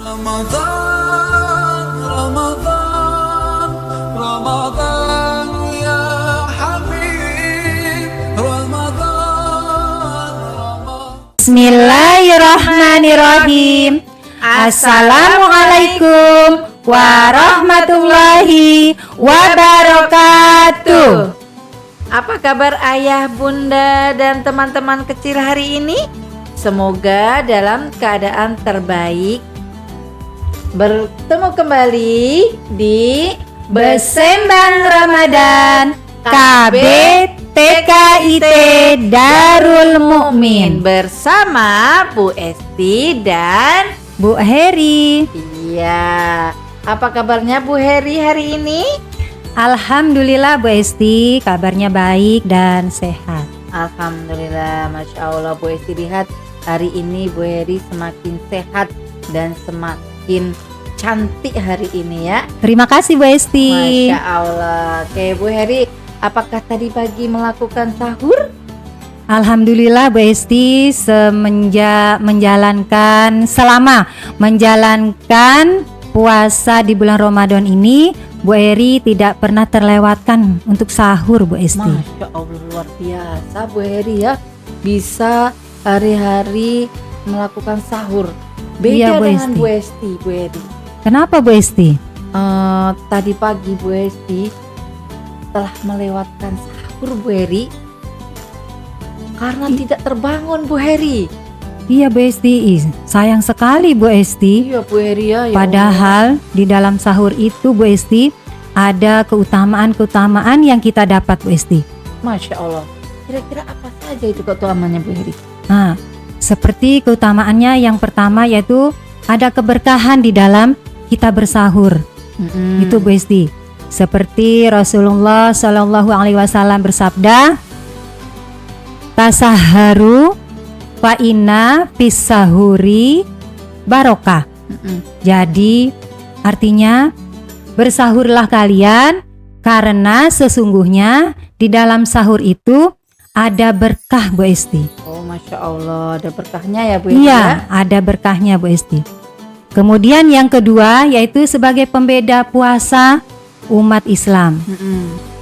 رمضان رمضان رمضان يا حبيب رمضان رمضان. Bismillahirrahmanirrahim. Assalamualaikum warahmatullahi wabarakatuh. Apa kabar ayah, bunda, dan teman-teman kecil hari ini? Semoga dalam keadaan terbaik. Bertemu kembali di Besembang Ramadan KB TKIT Darul Mukmin bersama Bu Esti dan Bu Heri. Iya, apa kabarnya Bu Heri hari ini? Alhamdulillah Bu Esti, kabarnya baik dan sehat. Alhamdulillah, Masya Allah. Bu Esti lihat hari ini Bu Heri semakin sehat dan semakin cantik hari ini ya. Terima kasih Bu Esti. Masya Allah. Oke Bu Heri, apakah tadi pagi melakukan sahur? Alhamdulillah Bu Esti, selama menjalankan puasa di bulan Ramadan ini, Bu Heri tidak pernah terlewatkan untuk sahur Bu Esti. Masya Allah, luar biasa Bu Heri ya, bisa hari-hari melakukan sahur. Beda Iya, Bu dengan Esti. Bu Esti, Bu Heri. Kenapa Bu Esti? Tadi pagi Bu Esti telah melewatkan sahur Bu Heri karena tidak terbangun Bu Heri. Iya Bu Esti, sayang sekali Bu Esti. Iya Bu Heri ya. Padahal di dalam sahur itu Bu Esti ada keutamaan-keutamaan yang kita dapat Bu Esti. Masya Allah. Kira-kira apa saja itu keutamaannya Bu Heri? Nah, seperti keutamaannya yang pertama yaitu ada keberkahan di dalam kita bersahur. Itu Bu Esti. Seperti Rasulullah Shallallahu Alaihi Wasallam bersabda, tasaharu fa inna fis sahuri barokah. Jadi artinya bersahurlah kalian karena sesungguhnya di dalam sahur itu ada berkah Bu Esti. Oh Masya Allah, ada berkahnya ya Bu Esti. Iya, ada berkahnya Bu Esti. Kemudian yang kedua yaitu sebagai pembeda puasa umat Islam.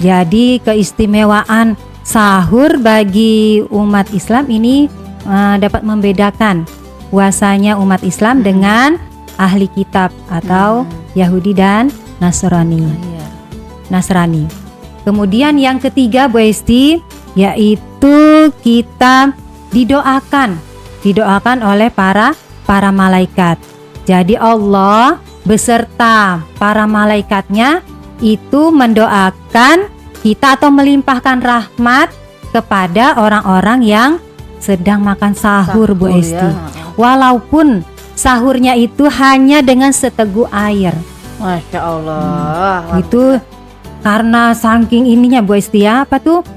Jadi keistimewaan sahur bagi umat Islam ini dapat membedakan puasanya umat Islam dengan ahli kitab atau Yahudi dan Nasrani. Kemudian yang ketiga Bu Esti yaitu kita didoakan oleh para malaikat. Jadi Allah beserta para malaikatnya itu mendoakan kita atau melimpahkan rahmat kepada orang-orang yang sedang makan sahur Bu Esti. Ya. Walaupun sahurnya itu hanya dengan seteguk air. Masya Allah. Itu karena saking ininya Bu Esti ya, apa tuh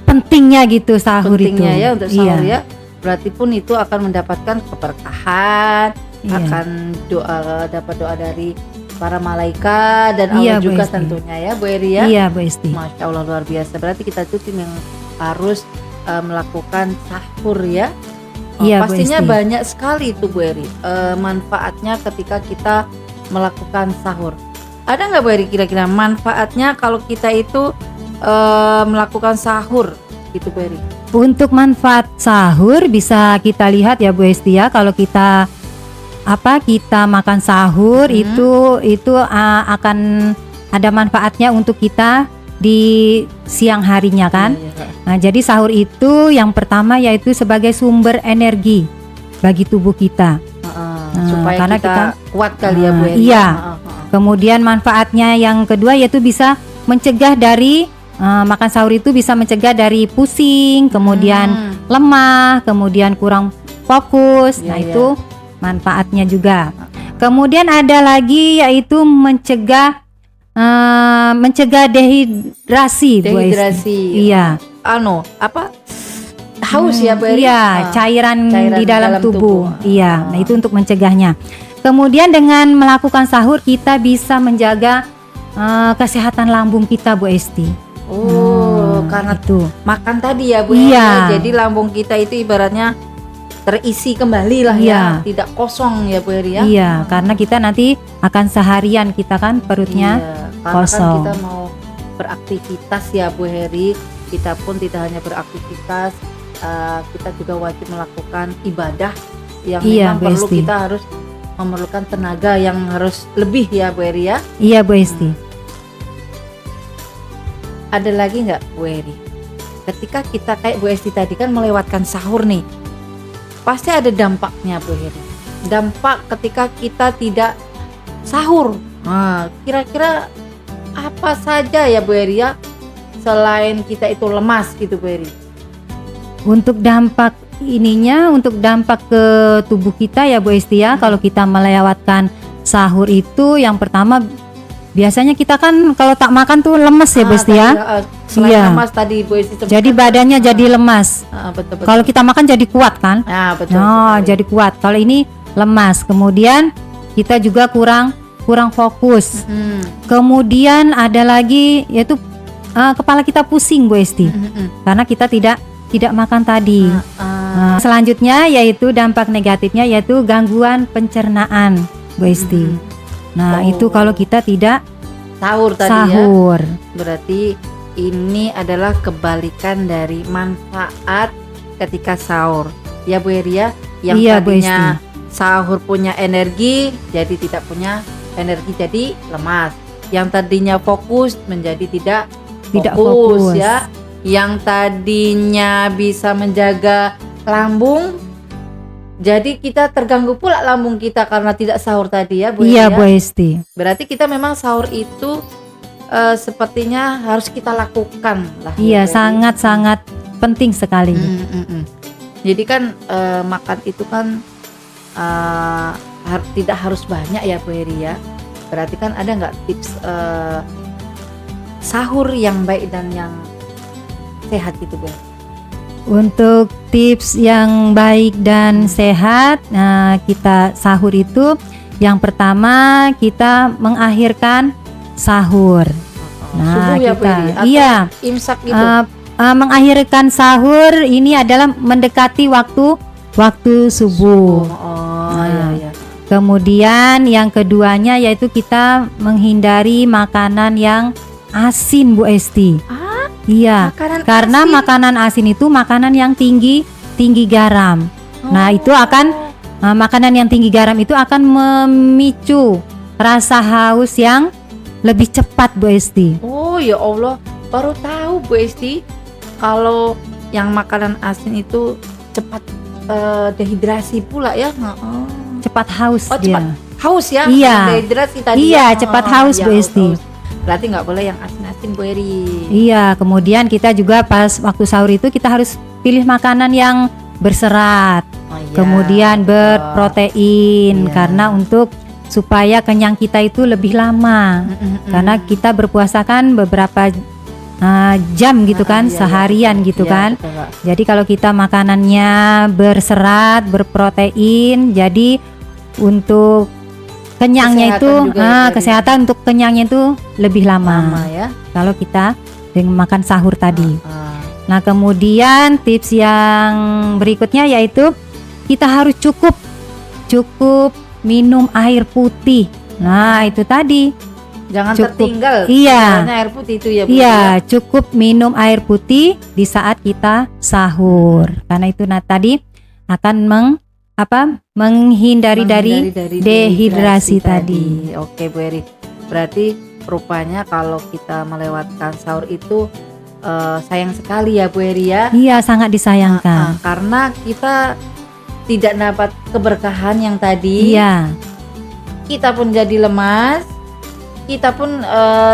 pentingnya gitu sahur Pentingnya itu. ya untuk sahur ya. Berarti pun itu akan mendapatkan keberkahan. Iya. Akan dapat doa dari para malaikat dan Allah Iya, Bu juga Esti. tentunya ya Bu Heri ya. Iya Bu Esti. Masya Allah, luar biasa. Berarti kita tuh tim yang harus melakukan sahur ya. Iya, Bu Pastinya Esti. banyak sekali itu Bu Heri manfaatnya ketika kita melakukan sahur. Ada nggak Bu Heri kira-kira manfaatnya kalau kita itu melakukan sahur gitu Bu Heri? Untuk manfaat sahur bisa kita lihat ya Bu Esti ya, kalau kita makan sahur itu akan ada manfaatnya untuk kita di siang harinya kan. Iya. Nah, jadi sahur itu yang pertama yaitu sebagai sumber energi bagi tubuh kita. Supaya karena kita kuat kali ya Bu Heri. Iya. Kemudian manfaatnya yang kedua yaitu bisa mencegah dari makan sahur itu bisa mencegah dari pusing, kemudian lemah, kemudian kurang fokus. Iya, Nah, iya. itu manfaatnya juga. Kemudian ada lagi yaitu mencegah dehidrasi, Bu Esti. Dehidrasi. Iya. Haus ya Bu Heri? Iya, cairan di dalam tubuh. tubuh. Iya, nah itu untuk mencegahnya. Kemudian dengan melakukan sahur kita bisa menjaga kesehatan lambung kita Bu Esti. Karena itu makan tadi ya Bu Iya. Heri. Jadi lambung kita itu ibaratnya terisi kembali lah Iya. ya, tidak kosong ya Bu Eri ya. Iya, karena kita nanti akan seharian kita kan perutnya Iya, karena kosong. kan kita mau beraktivitas ya Bu Heri. Kita pun tidak hanya beraktivitas, kita juga wajib melakukan ibadah yang Iya, memang Bu perlu Esti. kita harus memerlukan tenaga yang harus lebih ya Bu Heri ya. Iya Bu Esti. Ada lagi nggak Bu Heri? Ketika kita kayak Bu Esti tadi kan melewatkan sahur nih, pasti ada dampaknya Bu Heri. Dampak ketika kita tidak sahur. Nah, kira-kira apa saja ya Bu Heri ya, selain kita itu lemas gitu Bu Heri? Untuk dampak ininya, untuk dampak ke tubuh kita ya Bu Esti ya, kalau kita melewatkan sahur itu yang pertama biasanya kita kan kalau tak makan tuh lemes ya Bu Esti ya. Selain Iya. lemas tadi Bu Esti sebutkan. Jadi badannya jadi lemas. Betul-betul. Kalau kita makan jadi kuat kan? Nah, betul. Oh, sekali. jadi kuat. Kalau ini lemas. Kemudian kita juga kurang fokus. Kemudian ada lagi yaitu kepala kita pusing Bu Esti. Karena kita tidak makan tadi. Selanjutnya yaitu dampak negatifnya yaitu gangguan pencernaan Bu Esti. Nah, Oh. itu kalau kita tidak Sahur tadi ya. sahur. Berarti ini adalah kebalikan dari manfaat ketika sahur. Ya Bu Heri ya, yang Iya, Bu tadinya sahur punya energi jadi tidak punya energi jadi lemas. Yang tadinya fokus menjadi tidak fokus. ya. Yang tadinya bisa menjaga lambung jadi kita terganggu pula lambung kita karena tidak sahur tadi ya Bu Heri Iya ya. Bu Esti. Berarti kita memang sahur itu sepertinya harus kita lakukan lah. Iya, ya, Bu Heri. sangat-sangat penting sekali. Jadi kan makan itu kan tidak harus banyak ya Bu Heri ya. Berarti kan ada nggak tips sahur yang baik dan yang sehat gitu Bu Heri? Untuk tips yang baik dan sehat, kita sahur itu yang pertama kita mengakhirkan sahur. Subuh ya Bu Heri? Atau Iya, imsak gitu. mengakhirkan sahur ini adalah mendekati waktu subuh. Iya. Kemudian yang keduanya yaitu kita menghindari makanan yang asin Bu Esti. Iya, Makanan karena asin. makanan asin itu makanan yang tinggi garam. Nah, itu akan makanan yang tinggi garam itu akan memicu rasa haus yang lebih cepat Bu Esti. Oh ya Allah, baru tahu Bu Esti kalau yang makanan asin itu cepat dehidrasi pula ya. Cepat haus Oh, dia. cepat haus ya? Iya. Dehidrasi tadi. Iya, ya? cepat haus, Bu Esti. haus. Berarti nggak boleh yang asin-asin Bu Heri. Iya, kemudian kita juga pas waktu sahur itu kita harus pilih makanan yang berserat, Oh, iya. kemudian berprotein Iya. karena untuk supaya kenyang kita itu lebih lama. Karena kita berpuasa kan beberapa jam gitu kan, Iya, seharian gitu Iya, kan. betul, Kak. Jadi kalau kita makanannya berserat, berprotein, jadi untuk kenyangnya Kesehatan itu juga ya, tadi. kesehatan untuk kenyangnya itu lebih Lama lama ya. kalau kita dengan makan sahur tadi. Ah. Nah, kemudian tips yang berikutnya yaitu kita harus cukup minum air putih. Nah, itu tadi. Jangan Cukup. tertinggal. Iya. Misalnya air putih itu ya Bu. Iya, cukup minum air putih di saat kita sahur. Karena itu tadi akan menghindari dari dehidrasi tadi. Oke Bu Heri. Berarti rupanya kalau kita melewatkan sahur itu sayang sekali ya Bu Heri ya. Iya, sangat disayangkan. Karena kita tidak dapat keberkahan yang tadi. Iya, Kita pun jadi lemas. Kita pun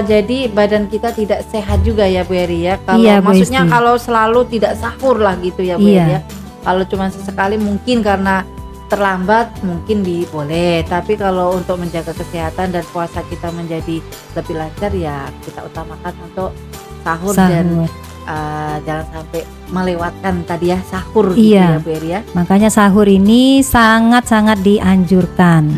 jadi badan kita tidak sehat juga ya Bu Heri ya. Kalau Iya, Bu maksudnya Esti. kalau selalu tidak sahur lah gitu ya Bu Iya. Heri ya. Kalau cuma sesekali mungkin karena terlambat mungkin boleh, tapi kalau untuk menjaga kesehatan dan puasa kita menjadi lebih lancar ya kita utamakan untuk sahur. Dan jangan sampai melewatkan tadi ya sahur gitu Iya. ya Bu Heri ya. Makanya sahur ini sangat-sangat dianjurkan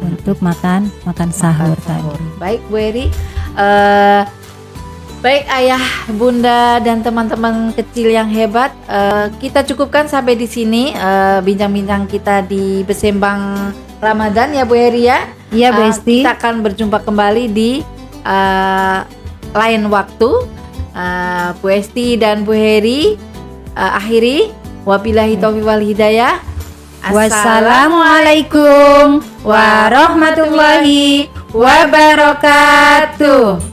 untuk makan sahur Makan sahur. tadi. Baik Bu Heri, Baik ayah, bunda dan teman-teman kecil yang hebat, kita cukupkan sampai di sini bincang-bincang kita di Besembang Ramadan ya Bu Heri ya. Iya Bu Esti. Kita akan berjumpa kembali di lain waktu. Bu Esti dan Bu Heri akhiri wabillahi taufiq wal hidayah. Wassalamualaikum warahmatullahi wabarakatuh.